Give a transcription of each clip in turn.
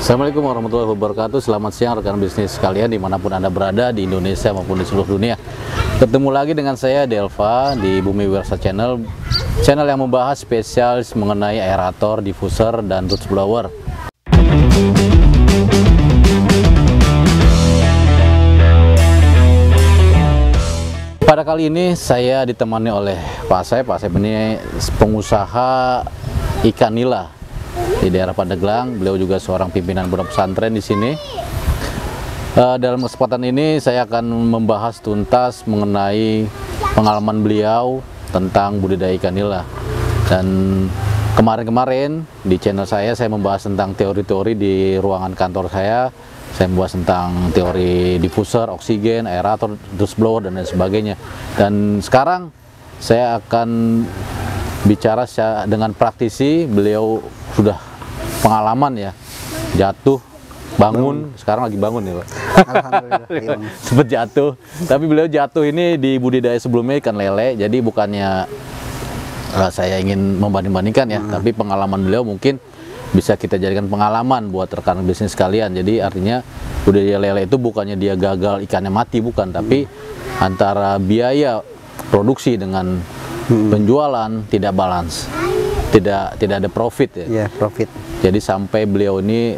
Assalamualaikum warahmatullahi wabarakatuh. Selamat siang rekan bisnis sekalian dimanapun Anda berada di Indonesia maupun di seluruh dunia. Ketemu lagi dengan saya Delva di Bumi Wirsa Channel yang membahas spesialis mengenai aerator, diffuser, dan roots blower. Pada kali ini saya ditemani oleh Pak Saib. Pak Saib ini pengusaha ikan nila di daerah Pandeglang. Beliau juga seorang pimpinan pondok pesantren di sini. Dalam kesempatan ini saya akan membahas tuntas mengenai pengalaman beliau tentang budidaya ikan nila. Dan kemarin-kemarin di channel saya membahas tentang teori-teori di ruangan kantor saya. Saya membahas tentang teori diffuser, oksigen, aerator, dust blower, dan lain sebagainya. Dan sekarang saya akan bicara dengan praktisi. Beliau sudah pengalaman ya, jatuh, bangun, sekarang lagi bangun ya Pak. Alhamdulillah. Sempat jatuh, tapi beliau jatuh ini di budidaya sebelumnya ikan lele. Jadi bukannya saya ingin membanding-bandingkan ya, tapi pengalaman beliau mungkin bisa kita jadikan pengalaman buat rekan bisnis sekalian. Jadi artinya budidaya lele itu bukannya dia gagal ikannya mati, bukan, tapi antara biaya produksi dengan penjualan tidak balance. Tidak ada profit ya. Iya, profit. Jadi sampai beliau ini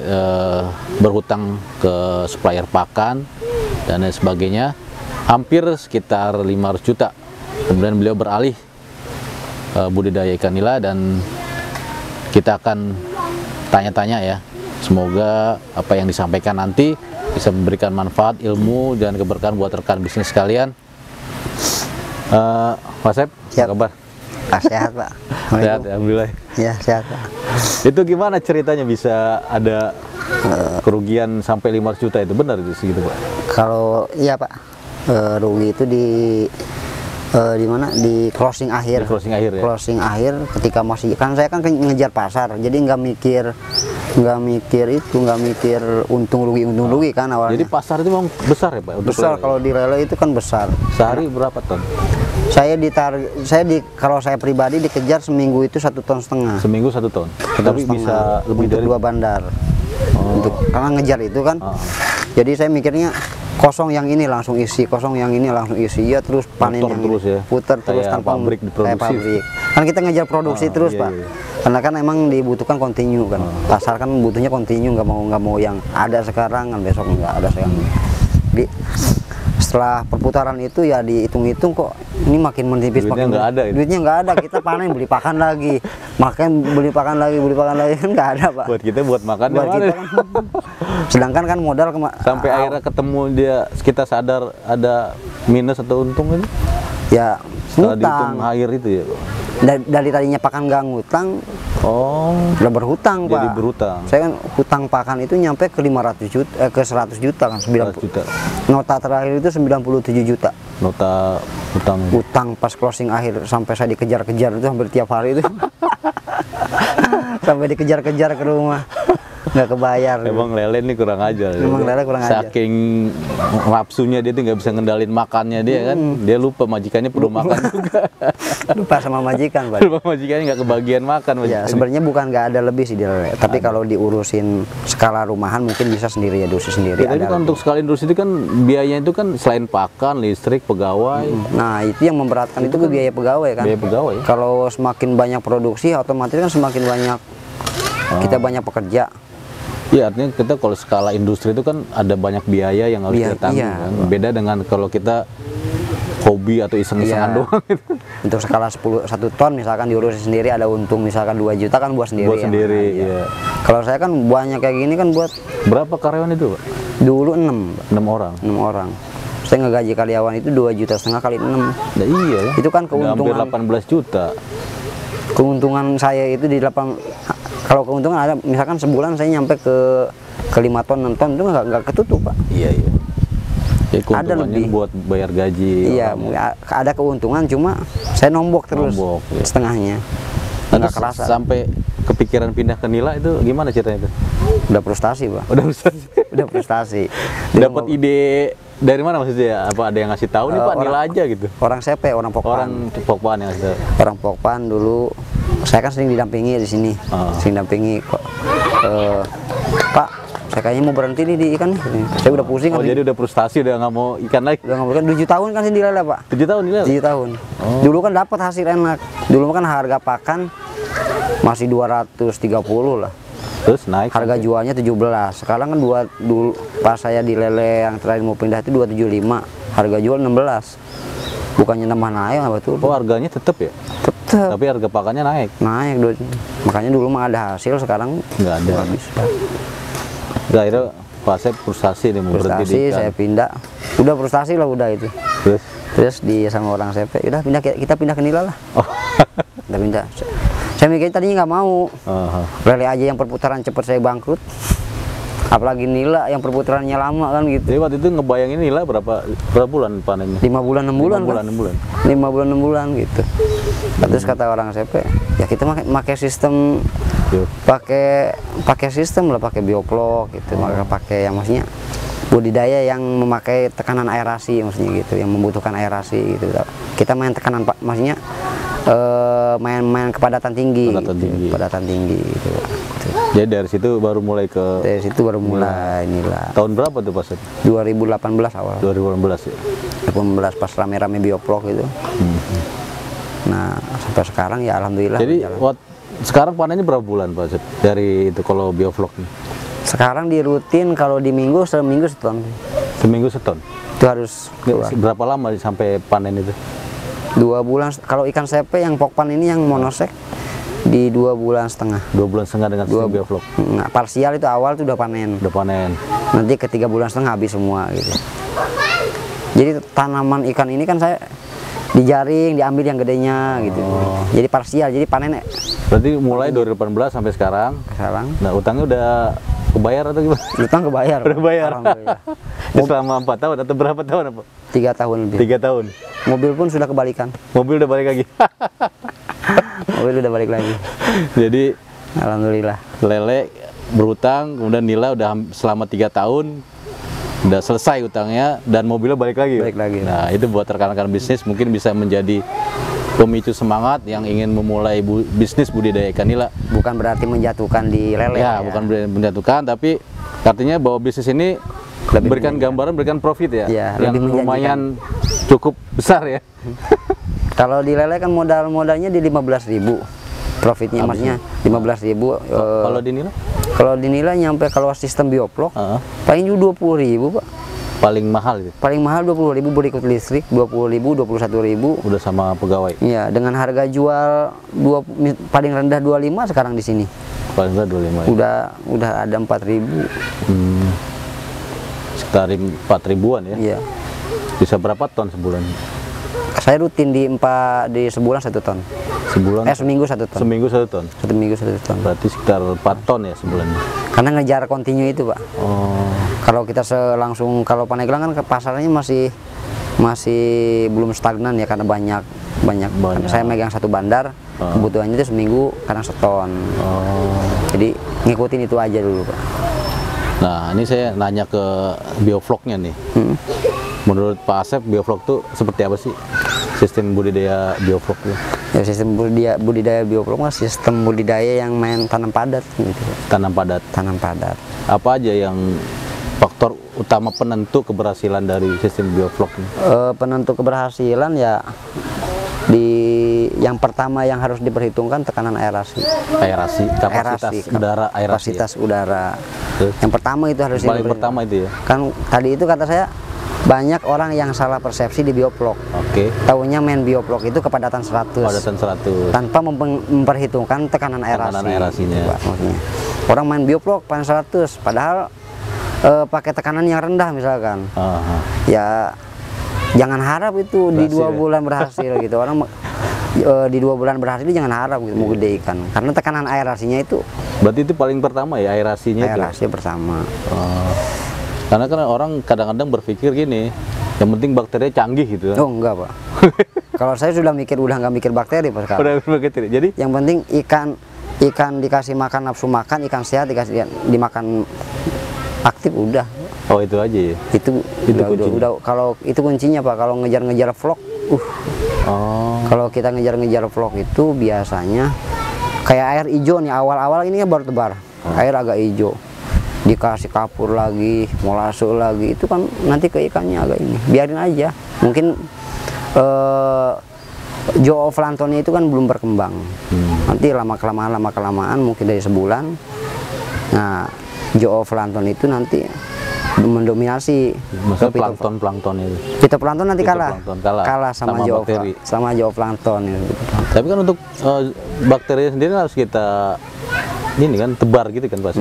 berhutang ke supplier pakan dan lain sebagainya, hampir sekitar 500 juta. Kemudian beliau beralih budidaya ikan nila, dan kita akan tanya-tanya ya. Semoga apa yang disampaikan nanti bisa memberikan manfaat, ilmu, dan keberkahan buat rekan bisnis sekalian. Pak Saib, apa kabar? Sehat Pak. Sehat, alhamdulillah. Ya, sehat Pak. Itu gimana ceritanya bisa ada kerugian sampai 500 juta itu, benar itu segitu Pak? Kalau iya Pak, rugi itu di mana, di closing akhir. Di closing akhir ya. Closing akhir ketika masih, kan saya kan ngejar pasar, jadi nggak mikir untung rugi kan awalnya. Jadi pasar itu memang besar ya Pak? Besar kalau di lele itu kan besar. Sehari berapa ton? Kalau saya pribadi dikejar seminggu itu 1,5 ton. Seminggu 1 ton. Tapi bisa lebih untuk dari 2 bandar. Karena ngejar itu kan. Jadi saya mikirnya kosong yang ini langsung isi, kosong yang ini langsung isi. Ya terus panen yang terus ya. Putar terus tanpa pabrik diproduksi. kayak pabrik. Kan kita ngejar produksi terus Pak. Iya. Karena kan emang dibutuhkan kontinu kan. Pasar kan butuhnya kontinu, nggak mau yang ada sekarang kan besok nggak ada sekarang. Jadi setelah perputaran itu ya dihitung-hitung kok ini makin menipis, duitnya makin nggak ada, duitnya nggak ada. Kita panen beli pakan lagi, makan beli pakan lagi kan nggak ada Pak. Buat kita buat makan Buat kita kan, sedangkan kan modal sampai akhirnya ketemu dia, kita sadar ada minus atau untung ini ya setelah ngutang. dihitung akhir itu ya. Dari tadinya pakan nggak ngutang, udah berhutang Pak. Jadi berhutang. Saya kan hutang pakan itu nyampe ke 500 juta, ke 100 juta kan, 90 juta. Nota terakhir itu 97 juta. Nota hutang. Hutang pas closing akhir, sampai saya dikejar-kejar itu hampir tiap hari itu. Sampai dikejar-kejar ke rumah. Nggak kebayar. Emang lele ini kurang ajar. Emang lele kurang ajar. Saking nafsunya dia tuh nggak bisa ngendalin makannya dia kan. Dia lupa majikannya perlu makan juga. Lupa sama majikan Pak. Lupa majikannya nggak kebagian makan. Ya sebenarnya bukan nggak ada lebih sih di lele. Tapi kalau diurusin skala rumahan mungkin bisa sendiri ya, diurus sendiri. Ya, tapi kan untuk sekali industri itu kan biayanya itu kan selain pakan, listrik, pegawai. Nah itu yang memberatkan itu ke biaya pegawai kan. Biaya pegawai. Kalau semakin banyak produksi otomatis kan semakin banyak kita banyak pekerja. Iya, artinya kita kalau skala industri itu kan ada banyak biaya yang harus kita tanggung kan. Beda dengan kalau kita hobi atau iseng-isengan doang gitu. Untuk skala 1 ton misalkan diurusin sendiri, ada untung misalkan 2 juta kan buat sendiri. Buat sendiri, ya. iya. Kalau saya kan banyak kayak gini kan buat. Berapa karyawan itu Pak? Dulu 6 orang. 6 orang. Saya ngegaji karyawan itu 2,5 juta kali 6. Nah, iya ya. Itu kan keuntungan. Hampir 18 juta. Keuntungan saya itu di 8. Kalau keuntungan ada, misalkan sebulan saya nyampe ke 5 ton, 6 ton itu nggak ketutup Pak. Iya. Jadi Ada lebih buat bayar gaji. Iya, ada keuntungan, cuma saya nombok terus ya. setengahnya. Nggak kerasa. Sampai kepikiran pindah ke nila itu gimana ceritanya itu? Udah frustasi Pak. Udah frustasi. Dapat ide dari mana maksudnya? Apa ada yang ngasih tahu nih Pak, nila aja gitu? Orang CP, orang Pokpan. Orang Pokpan yang ngasih tahu. Orang Pokpan dulu. Saya kan sering didampingi di sini, sering dampingi kok. Pak, saya kayaknya mau berhenti nih di ikan nih. Saya udah pusing Oh, kan. jadi udah frustasi, udah nggak mau ikan lagi. Udah nggak kan 7 tahun kan sih di lele, Pak. 7 tahun ini. 7 tahun. Dulu kan dapat hasil enak. Dulu kan harga pakan masih 230 lah. Terus naik. Harga jualnya 17. Sekarang kan dulu pas saya di lele yang terakhir mau pindah itu 275. Harga jual 16. Bukannya nambah naik apa tuh? Oh, harganya tetap ya? Tetap Tapi harga pakannya naik. naik dulu. Makanya dulu mah ada hasil, sekarang Nggak ada. nggak bisa. Nah, akhirnya Pak Asep frustasi nih mau berhenti di Frustasi, ikan. saya pindah. Udah frustasi lah udah itu. Terus? Terus sama orang CP, udah pindah, kita pindah ke Nila lah. Oh. Kita pindah. Saya mikirnya tadinya nggak mau. Aha. Lele aja yang perputaran cepet saya bangkrut. Apalagi Nila yang perputarannya lama kan gitu. Jadi waktu itu ngebayangin nilai berapa bulan panennya? 5 bulan 6 bulan. 6 bulan. 5 bulan 6 bulan gitu. Terus kata orang CP, ya kita pakai sistem, Yo. pakai sistem lah, pakai bioflok gitu. Maka pakai yang maksudnya budidaya yang memakai tekanan aerasi, maksudnya gitu, yang membutuhkan aerasi gitu. Kita main tekanan, maksudnya main kepadatan tinggi, kepadatan tinggi gitu. Jadi dari situ baru mulai ke. Dari situ baru mulai Nila. Tahun berapa tuh Pak Asep? 2018 awal. 2018 ya. 2018 pas rame-rame bioflok gitu. Nah sampai sekarang ya alhamdulillah. Jadi sekarang panennya berapa bulan Pak Asep dari itu kalau bioflok nih? Sekarang di rutin kalau di minggu seminggu seton. Seminggu seton. Itu harus keluar. Berapa lama sampai panen itu? 2 bulan. Kalau ikan sepe yang pokpan ini yang monosek di 2 bulan setengah. 2 bulan setengah dengan sistem bioflok. Nah, parsial itu awal itu udah panen. Udah panen. Nanti ke 3 bulan setengah habis semua gitu. Jadi tanaman ikan ini kan saya dijaring, diambil yang gedenya gitu. Jadi parsial, jadi panennya. Berarti mulai 2018 sampai sekarang. Nah, utangnya udah kebayar atau gimana? Utang kebayar. Udah bayar. Alhamdulillah. Selama 4 tahun atau berapa tahun apa? 3 tahun lebih. 3 tahun. Mobil pun sudah kebalikan. Mobil udah balik lagi. Mobil udah balik lagi. Jadi alhamdulillah. lele berutang, kemudian Nila udah selama 3 tahun udah selesai utangnya dan mobilnya balik lagi. Balik lagi. Nah, itu buat rekan-rekan bisnis mungkin bisa menjadi pemicu semangat yang ingin memulai bisnis budidaya ikan nila. Bukan berarti menjatuhkan di lele. Ya, bukan menjatuhkan, tapi artinya bahwa bisnis ini berikan gambaran, berikan profit ya, yang lumayan cukup besar ya. Kalau di lele kan modalnya di 15.000 profitnya, maksudnya 15.000. Kalau di nila? Kalau di nila nyampe, kalau sistem bioflok paling juga 20.000 Pak. Paling mahal gitu? Paling mahal 20.000 berikut listrik, 20.000, 21.000. Udah sama pegawai? Iya, dengan harga jual paling rendah 25 sekarang di sini. Paling rendah 25 ya? Udah ada 4.000. Sekitar 4.000-an ya? Iya. Bisa berapa ton sebulan? Saya rutin di sebulan 1 ton. Sebulan? Seminggu 1 ton. Seminggu 1 ton? Seminggu 1 ton. Berarti sekitar 4 ton ya sebulan? Karena ngejar kontinu itu Pak. Oh. Kalau kita langsung, kalau Pandeglang kan ke pasarnya masih belum stagnan ya, karena banyak. Karena saya megang 1 bandar, kebutuhannya itu seminggu kadang seton. Jadi ngikutin itu aja dulu Pak. Nah, ini saya nanya ke biofloknya nih. Menurut Pak Asep, bioflok itu seperti apa sih? Sistem budidaya bioflok itu? Ya, sistem budidaya bioflok mah sistem budidaya yang main tanam padat gitu. Tanam padat. Tanam padat. Apa aja yang faktor utama penentu keberhasilan dari sistem bioflok ini? Penentu keberhasilan ya yang pertama yang harus diperhitungkan tekanan aerasi. Aerasi, kapasitas udara, aerasi. Kapasitas udara. Yang pertama itu harus paling pertama itu ya. Kan tadi itu kata saya, banyak orang yang salah persepsi di bioflok. Oke. Taunya main bioflok itu kepadatan 100. Kepadatan 100. Tanpa memperhitungkan tekanan aerasi. Tekanan aerasinya. Gitu, Pak, maksudnya. Orang main bioflok paling 100, padahal pakai tekanan yang rendah misalkan. Ya jangan harap itu berhasil, di 2 bulan berhasil gitu. Orang di 2 bulan berhasil jangan harap gitu, mau gede ikan. Karena tekanan aerasinya itu. Berarti itu paling pertama ya, aerasinya itu? Aerasi pertama. Karena kan orang kadang-kadang berpikir gini, yang penting bakterinya canggih gitu. Oh enggak Pak. Kalau saya udah nggak mikir bakteri Pak sekarang. Udah bakteri. Jadi yang penting ikan dikasih makan nafsu makan, ikan sehat dikasih dimakan aktif udah. Oh itu aja ya? Itu udah kalau itu kuncinya Pak. Kalau ngejar-ngejar vlog, kalau kita ngejar-ngejar vlog itu biasanya kayak air hijau nih, awal-awal ini kan baru tebar, air agak hijau. dikasih kapur lagi, molase lagi, itu kan nanti ke ikannya agak ini. Biarin aja. Mungkin zooplanktonnya itu kan belum berkembang. Nanti lama kelamaan mungkin dari sebulan. Nah, zooplankton itu nanti mendominasi. Maksudnya plankton itu. Fitoplankton nanti kalah sama bakteri. sama zooplankton itu. Tapi kan untuk bakteri sendiri harus kita ini kan tebar gitu kan Pak.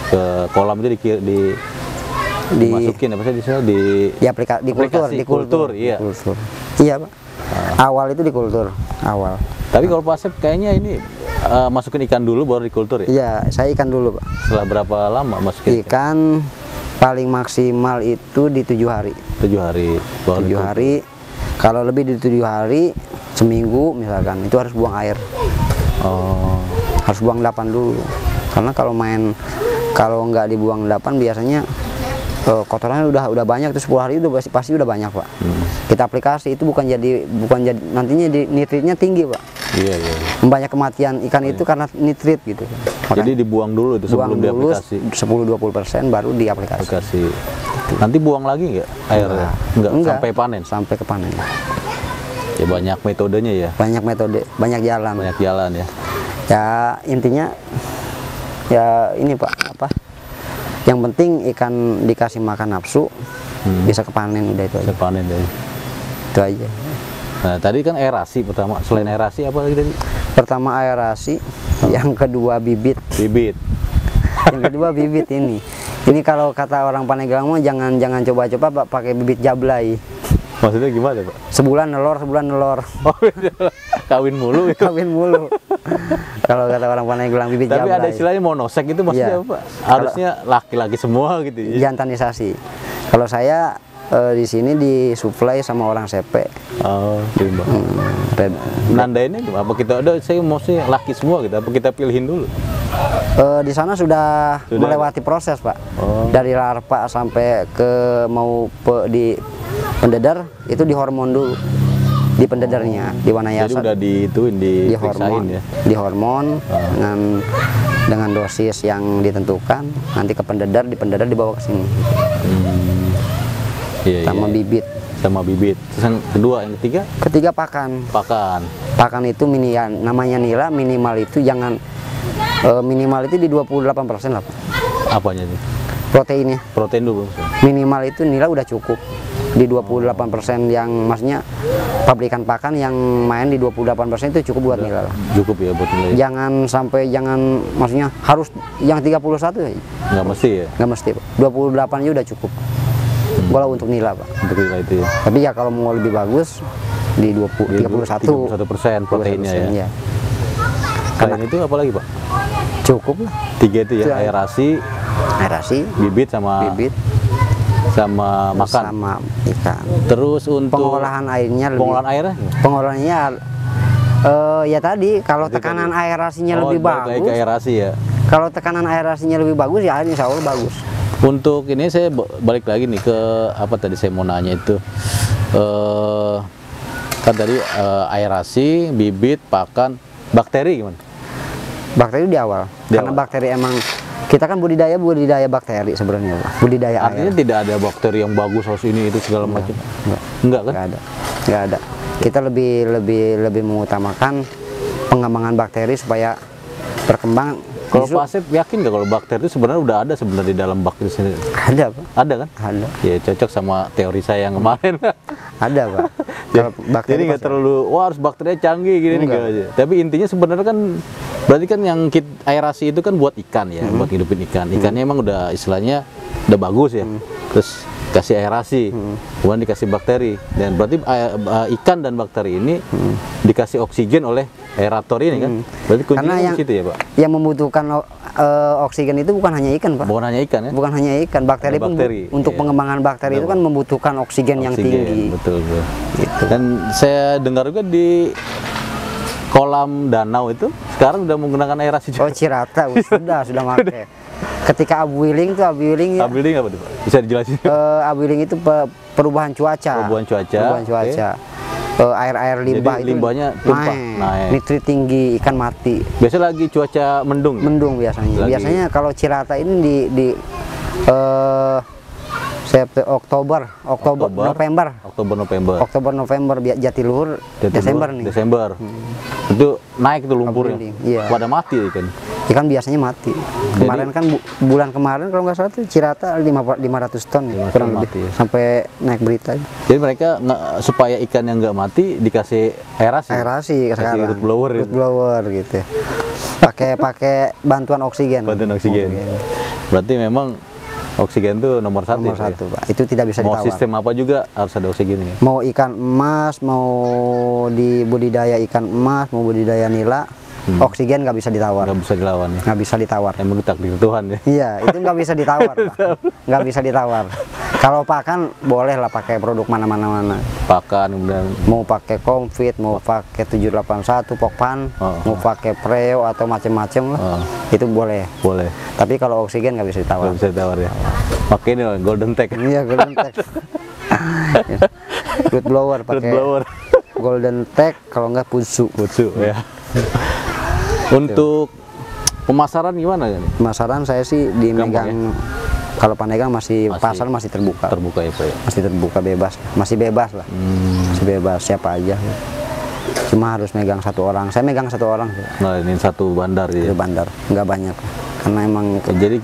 Ke kolam itu dimasukin apa sih di kultur, iya. Iya, Pak. Awal itu di kultur, awal. Tapi kalau Pak Asep kayaknya ini masukin ikan dulu baru dikultur ya? Iya, saya ikan dulu, Pak. Setelah berapa lama masukin ikan? Paling maksimal itu di 7 hari. 7 hari. 7 hari. Kalau lebih dari 7 hari, seminggu misalkan, itu harus buang air. Oh. Harus buang 8 dulu. Karena kalau nggak dibuang 8 biasanya kotorannya udah banyak, itu 10 hari itu pasti udah banyak, Pak. Kita aplikasi itu bukan jadi nantinya nitritnya tinggi, Pak. Iya. Banyak kematian ikan itu karena nitrit gitu. Jadi dibuang dulu itu sebelum diaplikasi. 10-20% baru diaplikasi. Nanti buang lagi nggak airnya? Enggak, sampai panen. Sampai ke panen. Ya banyak metodenya ya. Banyak metode, banyak jalan. Banyak jalan ya. Ya intinya ya ini Pak, apa? Yang penting ikan dikasih makan nafsu, bisa kepanen, udah itu aja. Kepanen deh. Itu aja. Nah, tadi kan aerasi pertama. Selain aerasi apa lagi tadi? Pertama aerasi, yang kedua bibit. Yang kedua bibit ini. Ini kalau kata orang Pandeglang mah jangan coba-coba Pak pakai bibit jablay. Maksudnya gimana, Pak? Sebulan nelor. Oh, kawin mulu itu. Kawin mulu. Kalau kata orang Pandeglang bibit tapi jablay. Tapi ada istilahnya monosek itu maksudnya apa? Harusnya laki-laki semua gitu ya. Jantanisasi. Kalau saya di sini disuplai sama orang CP. Oh, gitu. Nandainnya apa kita ada saya mesti laki semua gitu, apa kita pilihin dulu? Di sana sudah melewati proses, Pak. Dari larva sampai ke di pendedar itu dihormon dulu. Di pendedarnya, di Wanayasa. Jadi udah dihormon ya. Dihormon dengan dosis yang ditentukan, nanti ke pendedar, di pendedar dibawa ke sini. Sama bibit. Terus yang kedua, yang ketiga? Ketiga pakan. Pakan itu namanya nila, minimal itu minimal itu di 28% lah, Pak. Apanya sih? Proteinnya. Protein dulu. Minimal itu nila udah cukup di 28%, yang maksudnya pabrikan pakan yang main di 28% itu cukup buat nila. Cukup ya buat nila. Jangan maksudnya harus yang 31 ya. Nggak mesti ya? Nggak mesti, Pak. 28 aja udah cukup. Kalau untuk nila, Pak. Untuk nila itu ya. Tapi ya kalau mau lebih bagus di 31% proteinnya ya. Selain itu apa lagi, Pak? Cukup lah. 3 itu ya, aerasi, bibit sama makan. Sama ikan. Terus untuk pengolahan airnya pengolahannya ya tadi kalau tekanan aerasinya lebih bagus. Aerasi ya. Kalau tekanan aerasinya lebih bagus ya insya Allah bagus. Untuk ini saya balik lagi nih ke apa tadi saya mau nanya itu. Kan tadi aerasi, bibit, pakan, bakteri gimana? Bakteri di awal. Karena bakteri emang kita kan budidaya bakteri sebenarnya, Pak. Budidaya artinya air. Tidak ada bakteri yang bagus harus ini itu segala macam. Enggak kan? Enggak ada. Kita lebih mengutamakan pengembangan bakteri supaya berkembang. Kalau Pak Asep yakin nggak kalau bakteri itu sebenarnya udah ada sebenarnya di dalam bakteri sendiri? Ada, Pak. Ada kan? Ada. Ya cocok sama teori saya yang kemarin. Ada, Pak. Jadi nggak terlalu harus bakterinya canggih gini nih aja. Tapi intinya sebenarnya kan berarti kan yang aerasi itu kan buat ikan ya, buat hidupin ikan. Ikannya emang udah istilahnya udah bagus ya. Terus kasih aerasi, kemudian dikasih bakteri, dan berarti ikan dan bakteri ini dikasih oksigen oleh aerator ini kan. Berarti kuncinya di situ ya, Pak. Yang membutuhkan oksigen itu bukan hanya ikan, Pak. Bukan hanya ikan ya. Bukan hanya ikan, bakteri pun untuk pengembangan bakteri itu kan membutuhkan oksigen yang tinggi. Betul. Gitu. Dan saya dengar juga di kolam danau itu sekarang udah menggunakan aerasi juga. Oh, Cirata sudah pakai. Ketika abu wiling ya. Abu wiling apa tuh, Pak? Bisa dijelasin? Abu wiling itu perubahan cuaca. Perubahan cuaca. Okay. air-air limbah Jadi itu limbahnya tumpah, naik. nitrit tinggi, ikan mati. Biasa lagi cuaca mendung. Mendung biasanya. Lagi. Biasanya kalau Cirata ini di Oktober, November. Oktober, November, Jatiluhur, Desember nih. Itu naik itu lumpurnya. Iya. Pada mati kan. Ikan biasanya mati. Kemarin kan bulan kemarin kalau nggak salah tuh Cirata 500 ton kurang lebih mati, ya. sampai naik berita. Jadi mereka supaya ikan yang nggak mati dikasih aerasi. Aerasi sekarang. Root blower, Root blower gitu. Pakai bantuan oksigen. Bantuan oksigen. Berarti memang oksigen itu nomor satu. Nomor satu, Pak. Itu tidak bisa mau ditawar. Sistem apa juga harus ada oksigen ya. Mau ikan emas, mau di budidaya ikan emas, mau budidaya nila, oksigen nggak bisa ditawar. Nggak bisa dilawan ya. Nggak bisa ditawar. Emang takdir Tuhan ya. Iya, itu nggak bisa ditawar, Pak. Nggak bisa ditawar. Kalau pakan boleh lah pakai produk mana. Pakan kemudian Mau pakai Comfit, mau pakai 781 Pokpan, mau pakai Preo atau macam-macam lah. Itu boleh. boleh. Tapi kalau oksigen nggak bisa ditawar. Nggak bisa ditawar ya. Pakai ini loh, Golden Tech. Iya, Golden Tech. Root blower Root pakai blower. Golden Tech, kalau nggak Punsu. Ya. Untuk pemasaran gimana kan? Pemasaran saya sih di Gampang, megang kalau Pandeglang masih pasar masih terbuka. Terbuka ya Pak ya. Masih terbuka bebas. Masih bebas lah. Masih bebas siapa aja. Cuma harus megang satu orang. Saya megang satu orang. Nah ini satu bandar Di ya. bandar. Nggak banyak. Karena emang Jadi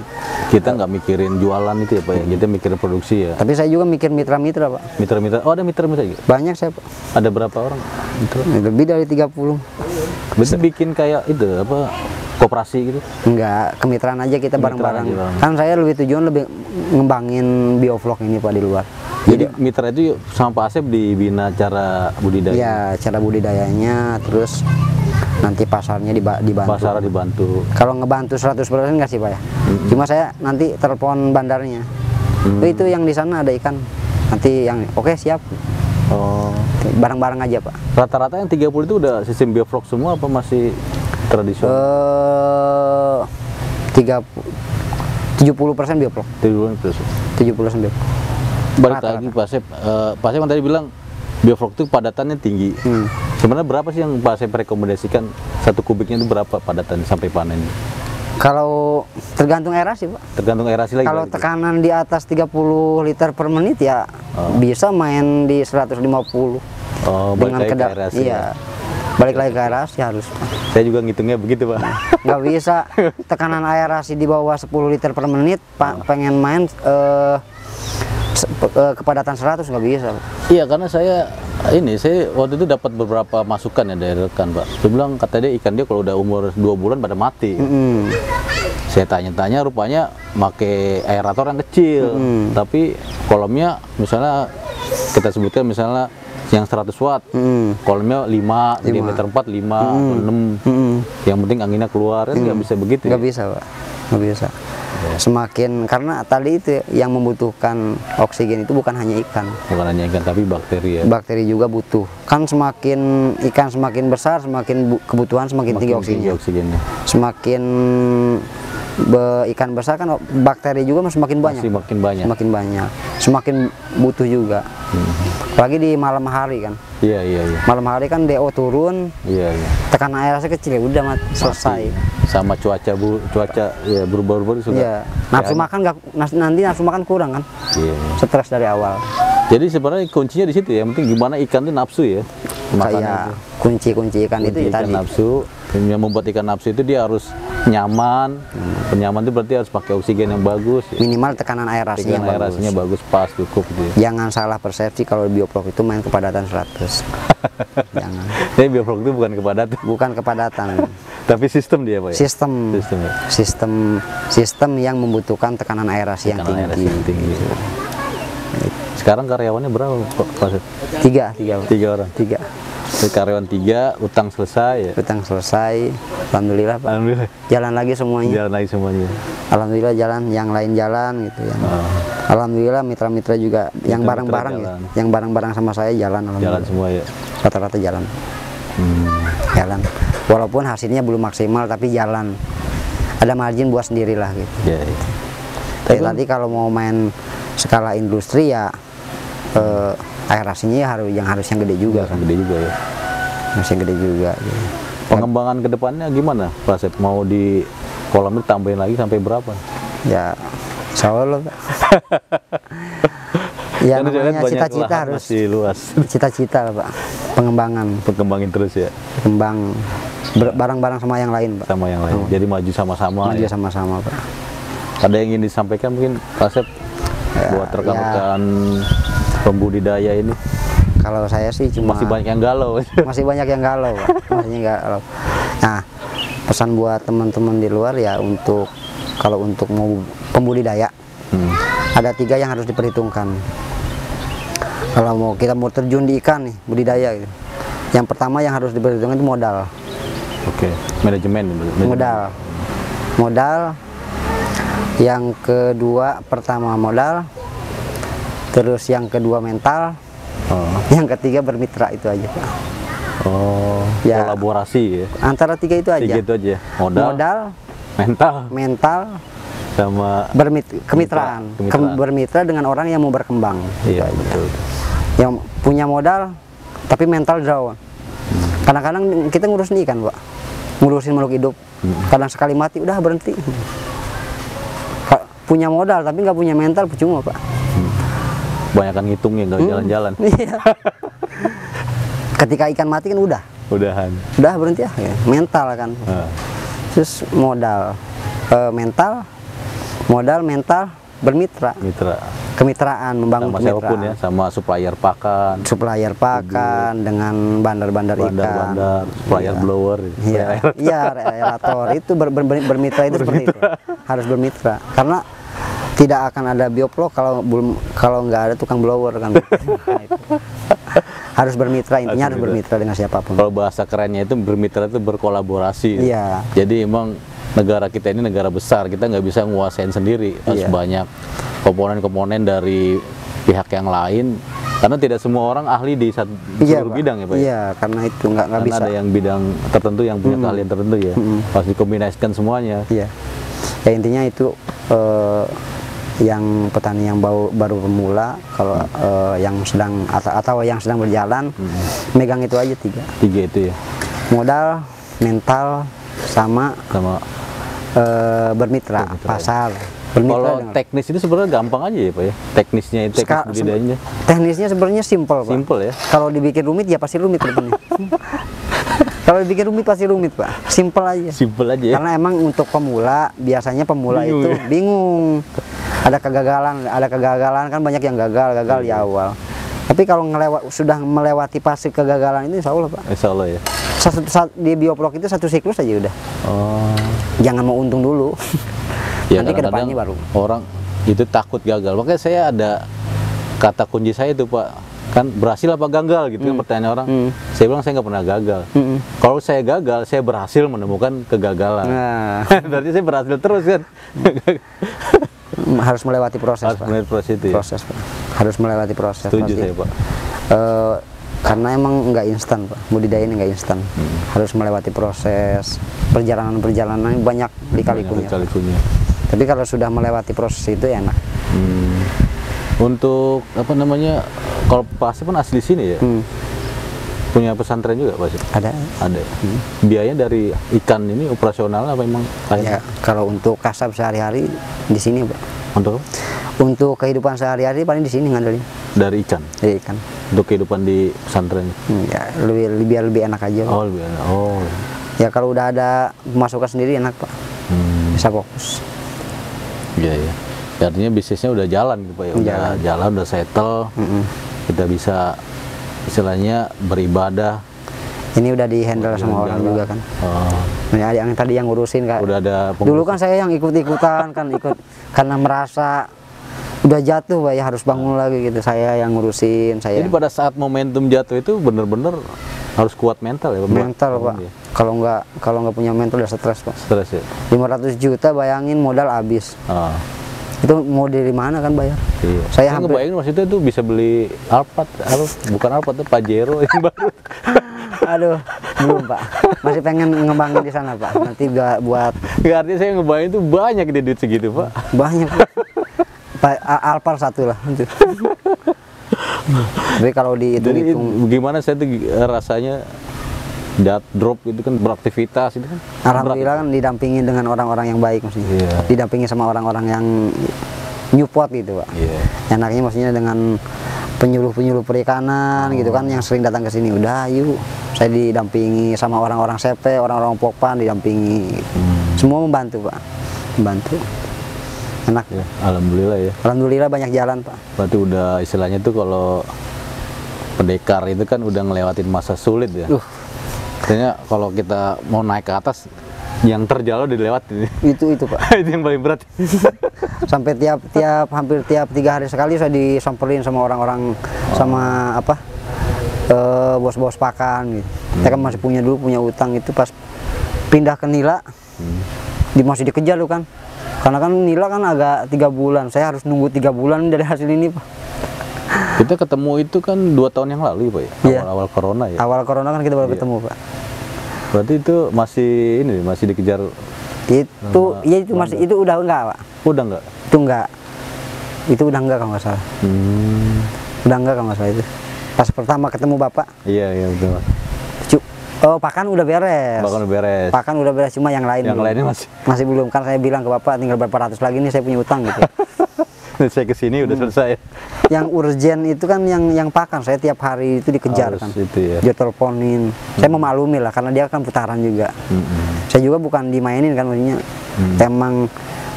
kita nggak mikirin jualan itu ya Pak ya. Kita mikirin produksi ya. tapi saya juga mikir mitra-mitra, Pak. Mitra-mitra. Oh ada mitra-mitra juga. Banyak saya, Pak. Ada berapa orang? Mitra. Lebih dari 30. Bisa bikin kayak itu apa? Koperasi gitu. Enggak, kemitraan aja kita bareng-bareng. aja, Bang. Kan saya lebih tujuan lebih ngembangin biovlog ini, Pak, di luar. Jadi mitra itu sama Pak Asep dibina cara budidaya. Ya, cara budidayanya, terus nanti pasarnya dibantu. Pasar dibantu. Kalau ngebantu 100% nggak sih, Pak ya? Cuma saya nanti telepon bandarnya. Itu yang di sana ada ikan. Nanti yang oke siap. Oh. Bareng-bareng aja, Pak. Rata-rata yang 30 itu udah sistem bioflok semua apa masih tradisional? 70% bioplo. 70% bioplo. Balik lagi Pak Asep, Pak Asep kan tadi bilang bioflok itu padatannya tinggi. Sebenarnya berapa sih yang Pak Asep rekomendasikan satu kubiknya itu berapa padatannya sampai panen? Kalau tergantung aerasi, Pak. Tergantung aerasi lagi. Kalau tekanan di atas 30 liter per menit ya bisa main di 150. Oh, balik lagi ke aerasi. Iya. Balik lagi ke aerasi harus. Saya juga ngitungnya begitu, Pak. Nggak bisa tekanan aerasi di bawah 10 liter per menit, Pak, pengen main kepadatan 100 nggak bisa, Pak. Iya, karena saya waktu itu dapat beberapa masukan ya dari rekan, Pak. Dia bilang katanya ikan dia kalau udah umur 2 bulan pada mati. Saya tanya-tanya, rupanya pakai aerator yang kecil, tapi kolomnya misalnya kita sebutkan misalnya yang 100 watt, kolomnya 5, diameter 4, 5, 6. Yang penting anginnya keluar, kan nggak bisa begitu. Nggak ya? bisa, Pak. Nggak bisa. Semakin, karena tadi itu yang membutuhkan oksigen itu bukan hanya ikan. Bukan hanya ikan, tapi bakteri ya. Bakteri juga butuh. Kan semakin ikan semakin besar, semakin kebutuhan semakin tinggi oksigennya. Semakin ikan besar kan bakteri juga semakin banyak. Semakin banyak. Semakin banyak. Semakin butuh juga. Apalagi di malam hari kan. Iya. Malam hari kan DO turun. Iya. Tekanan airnya kecil, ya udah selesai. Sama cuaca ya berubah-ubah sudah. Iya. Nafsu makan nanti nafsu makan kurang kan. Iya. Stres dari awal. Jadi sebenarnya kuncinya di situ ya. Yang penting gimana ikan itu nafsu ya. Kayak kunci ikan itu ikan tadi. Nafsu. Yang membuat ikan nafsu itu dia harus nyaman. Penyaman itu berarti harus pakai oksigen yang bagus. Minimal tekanan aerasinya bagus, pas, cukup gitu ya. Jangan salah persepsi kalau bioflok itu main kepadatan 100. Jangan. Jadi bioflok itu bukan kepadatan. Bukan kepadatan. Tapi sistem dia, Pak ya? Sistem yang membutuhkan tekanan aerasi yang tinggi. Sekarang karyawannya berapa, Pak? Tiga orang. Karyawan 3, utang selesai ya? Utang selesai, alhamdulillah, Pak. Alhamdulillah. Jalan lagi semuanya. Alhamdulillah jalan, yang lain jalan gitu ya. Alhamdulillah mitra-mitra juga yang bareng-bareng ya. Yang bareng-bareng sama saya jalan. Jalan semua ya. Rata-rata jalan. Jalan. Walaupun hasilnya belum maksimal tapi jalan. Ada margin buat sendirilah gitu. Ya. Tapi nanti kalau mau main skala industri ya aerasinya ya harus yang gede juga kan. Gede juga ya. Masih gede juga. Gitu. Pengembangan kedepannya gimana Pak Asep? Mau di kolam itu tambahin lagi sampai berapa? Ya, insya Allah Pak. Ya Kan saya lihat namanya banyak cita-cita lahan harus masih luas. cita-cita lah Pak. Pengembangan, Kembangin terus ya kembang barang-barang sama yang lain Pak. sama yang lain. Jadi maju sama-sama. Maju Ya. sama-sama Pak. Ada yang ingin disampaikan mungkin Pak Asep buat rekan-rekan pembudidaya ini? Kalau saya sih cuma Masih banyak yang galau. masih banyak yang galau Pak. Masih galau. Nah, pesan buat teman-teman di luar ya kalau untuk mau pembudidaya ada 3 yang harus diperhitungkan. Kalau kita mau terjun di ikan nih budidaya gitu. Yang pertama yang harus diperhitungkan itu modal. Oke, manajemen. Modal. Yang kedua pertama modal. Terus yang kedua mental. Yang ketiga bermitra, itu aja Pak. Ya, Kolaborasi ya. antara 3 itu aja. 3 itu aja. Modal, mental, sama kemitraan. Kemitraan. Bermitra dengan orang yang mau berkembang. Iya, Itu aja. betul. Yang punya modal tapi mental draw. Kadang-kadang kita ngurusin ikan Pak, ngurusin makhluk hidup. Kadang sekali mati udah berhenti. Punya modal tapi nggak punya mental percuma Pak. Banyakan ngitungnya, nggak jalan-jalan. Iya. Ketika ikan mati kan udah berhenti ya. Mental kan. Terus modal, mental, bermitra. Kemitraan, membangun sama kemitraan. siapapun ya, sama supplier pakan, dengan bandar-bandar ikan, supplier blower, iya, aerator itu bermitra itu seperti itu, harus bermitra karena tidak akan ada bioplog kalau nggak ada tukang blower kan. Nah, itu. Harus bermitra, intinya harus bermitra dengan siapapun. Kalau bahasa kerennya itu bermitra itu berkolaborasi. Iya. Jadi emang negara kita ini negara besar, kita nggak bisa nguasain sendiri, harus banyak komponen-komponen dari pihak yang lain, karena tidak semua orang ahli di seluruh bidang ya Pak. Iya, karena itu nggak bisa. Ada yang bidang tertentu yang punya keahlian tertentu ya, harus dikombinasikan semuanya. Iya. Ya intinya itu yang petani yang baru pemula, kalau yang sedang atau yang sedang berjalan, megang itu aja 3 itu ya. Modal, mental, sama bermitra, pasar. Kalau teknis itu sebenarnya gampang aja ya Pak ya. Teknisnya itu, teknis budidayanya. Teknisnya sebenarnya simpel Pak. Simpel ya. Kalau dibikin rumit ya pasti rumit depannya. Kalau dibikin rumit pasti rumit Pak. Simpel aja. Simpel aja ya. Karena emang untuk pemula, biasanya pemula itu bingung. Ada kegagalan kan, banyak yang gagal di awal. Tapi kalau sudah melewati fase kegagalan itu insya Allah Pak. Insya Allah ya. Di bioplog itu 1 siklus aja udah. Jangan mau untung dulu. Ya, nanti kedepannya baru. Orang itu takut gagal. Makanya saya ada kata kunci saya itu Pak, kan berhasil apa gagal gitu kan pertanyaan orang. Saya bilang saya nggak pernah gagal. Kalau saya gagal, saya berhasil menemukan kegagalan. Nah. Berarti saya berhasil terus kan. Harus melewati proses. Harus melewati proses itu ya. Pak. Harus melewati proses. Setuju saya Pak. Karena emang nggak instan Pak, budidaya ini nggak instan. Harus melewati proses, perjalanan banyak lika-likunya. Tapi kalau sudah melewati proses itu enak. Untuk apa namanya, kalau Pak Asep kan asli sini ya, punya pesantren juga Pak Asep? Ada. Biayanya dari ikan ini operasional apa emang? Ya, kalau untuk kasab sehari-hari di sini Pak. Untuk kehidupan sehari-hari paling di sini ngandelin. Dari ikan? Dari ikan. Untuk kehidupan di pesantren? Ya, lebih enak aja Pak. Lebih enak. Ya kalau udah ada pemasukan sendiri enak Pak. Bisa fokus. Iya ya. Artinya bisnisnya udah jalan gitu Pak ya. Udah jalan, udah settle. Kita bisa istilahnya beribadah. Ini udah di handle sama orang juga kan. Yang tadi yang ngurusin kan. Udah ada dulu kan saya yang ikut-ikutan kan, karena merasa udah jatuh Pak ya, harus bangun lagi gitu. Saya yang ngurusin. Jadi pada saat momentum jatuh itu bener-bener harus kuat mental ya Pak? Mental Pak. Kalau nggak punya mental udah stres Pak. Stres ya. 500 juta bayangin modal habis. Itu mau dari mana kan bayar? Iya. Saya ngebayangin maksudnya itu bisa beli Alphard, bukan Alphard itu Pajero yang baru. Aduh, belum Pak. Masih pengen ngembangin di sana Pak. Nanti buat. Ya, artinya saya ngebayangin itu banyak di duit segitu Pak. Banyak Pak. Alphard 1 lah. Tapi kalau Jadi dihitung-hitung, gimana saya tuh rasanya drop itu kan, beraktivitas itu kan alhamdulillah kan didampingi dengan orang-orang yang baik maksudnya. Iya. Didampingi sama orang-orang yang nyupport gitu Pak. Iya. Enaknya maksudnya dengan penyuluh-penyuluh perikanan gitu kan yang sering datang ke sini, udah yuk. Saya didampingi sama orang-orang CP, orang-orang Pokpan didampingi. Semua membantu Pak. Membantu. Enak. Ya, alhamdulillah ya. Alhamdulillah banyak jalan Pak. Berarti udah istilahnya tuh kalau pendekar itu kan udah ngelewatin masa sulit ya. Artinya kalau kita mau naik ke atas, yang terjal udah dilewatin. Itu Pak. Itu yang paling berat. Sampai hampir tiap 3 hari sekali saya disamperin sama orang-orang, sama apa bos-bos pakan gitu. Saya kan masih punya utang itu pas pindah ke Nila, masih dikejar lu kan. Karena kan Nila kan agak 3 bulan, saya harus nunggu 3 bulan dari hasil ini Pak. Kita ketemu itu kan 2 tahun yang lalu Pak ya, Iya. awal-awal corona ya. Awal corona kan kita baru Iya. ketemu Pak. Berarti itu masih dikejar. Itu ya itu masih itu udah enggak Pak. Udah nggak? Itu enggak. Itu udah enggak kalau nggak salah. Udah enggak kalau nggak salah itu. Pas pertama ketemu Bapak, Iya betul. oh pakan udah beres. Bahkan udah beres. Pakan udah beres, cuma yang lain Yang belum. lainnya masih. Belum, kan saya bilang ke Bapak tinggal berapa ratus lagi nih saya punya utang gitu. Saya kesini udah selesai. Yang urgen itu kan yang pakan, saya tiap hari itu dikejar Harus kan. itu ya. Dia teleponin. Saya memaklumi lah karena dia kan putaran juga. Saya juga bukan dimainin kan maksudnya. Emang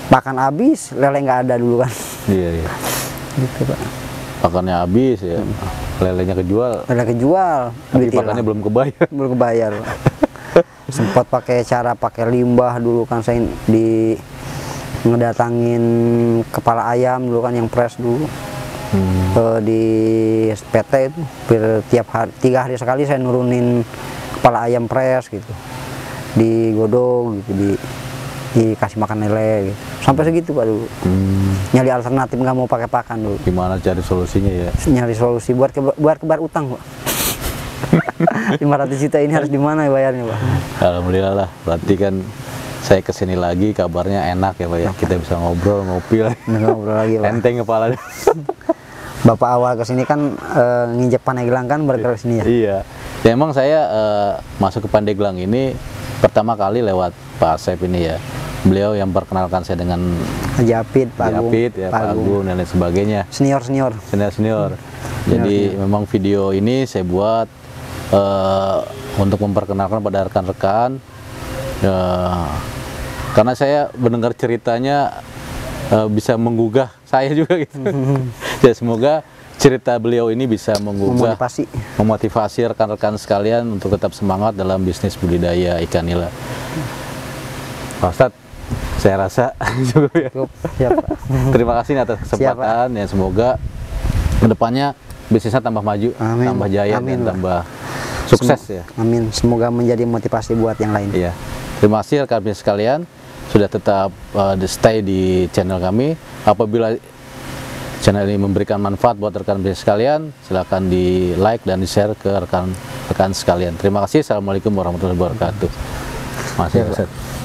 pakan habis, lele nggak ada dulu kan. Iya. Gitu Pak. Pakannya habis ya. Lelenya kejual. Lele kejual, Tapi duit pakannya hilang. belum kebayar. Belum kebayar Pak. Sempat pakai limbah dulu kan, saya ngedatangin kepala ayam dulu kan yang fresh dulu. Di PT itu tiap hari 3 hari sekali saya nurunin kepala ayam fresh gitu, digodok gitu, dikasih makan lele gitu. Sampai segitu Pak dulu. Nyari alternatif, nggak mau pakai pakan dulu. Gimana cari solusinya ya? Nyari solusi buat kebar utang Pak. 500 juta ini harus di mana bayarnya Pak? Alhamdulillah lah. Berarti kan saya kesini lagi kabarnya enak ya Pak ya. Kita bisa ngobrol, ngopi lah. Ngobrol lagi Pak. Enteng kepalanya. Bapak awal kesini kan nginjek Pandeglang kan baru ke sini ya? Iya. Ya, emang saya masuk ke Pandeglang ini pertama kali lewat Pak Asep ini ya. Beliau yang perkenalkan saya dengan Haji Apit, Pak Agung, Apit, ya, Pak Agung dan lain sebagainya. Senior. Jadi memang video ini saya buat untuk memperkenalkan pada rekan-rekan. Karena saya mendengar ceritanya bisa menggugah saya juga gitu. Ya, semoga cerita beliau ini bisa menggugah, memotivasi rekan-rekan sekalian untuk tetap semangat dalam bisnis budidaya ikan nila. Pak Ustadz, saya rasa cukup ya. Siap, Pak. Terima kasih atas kesempatan ya, semoga kedepannya bisnisnya tambah maju, amin, tambah jaya, amin, dan tambah sukses ya. Amin. Semoga menjadi motivasi buat yang lain. Iya. Terima kasih rekan bisnis sekalian sudah tetap stay di channel kami. Apabila channel ini memberikan manfaat buat rekan bisnis sekalian, silakan di like dan di share ke rekan-rekan sekalian. Terima kasih. Assalamualaikum warahmatullahi wabarakatuh. Masih.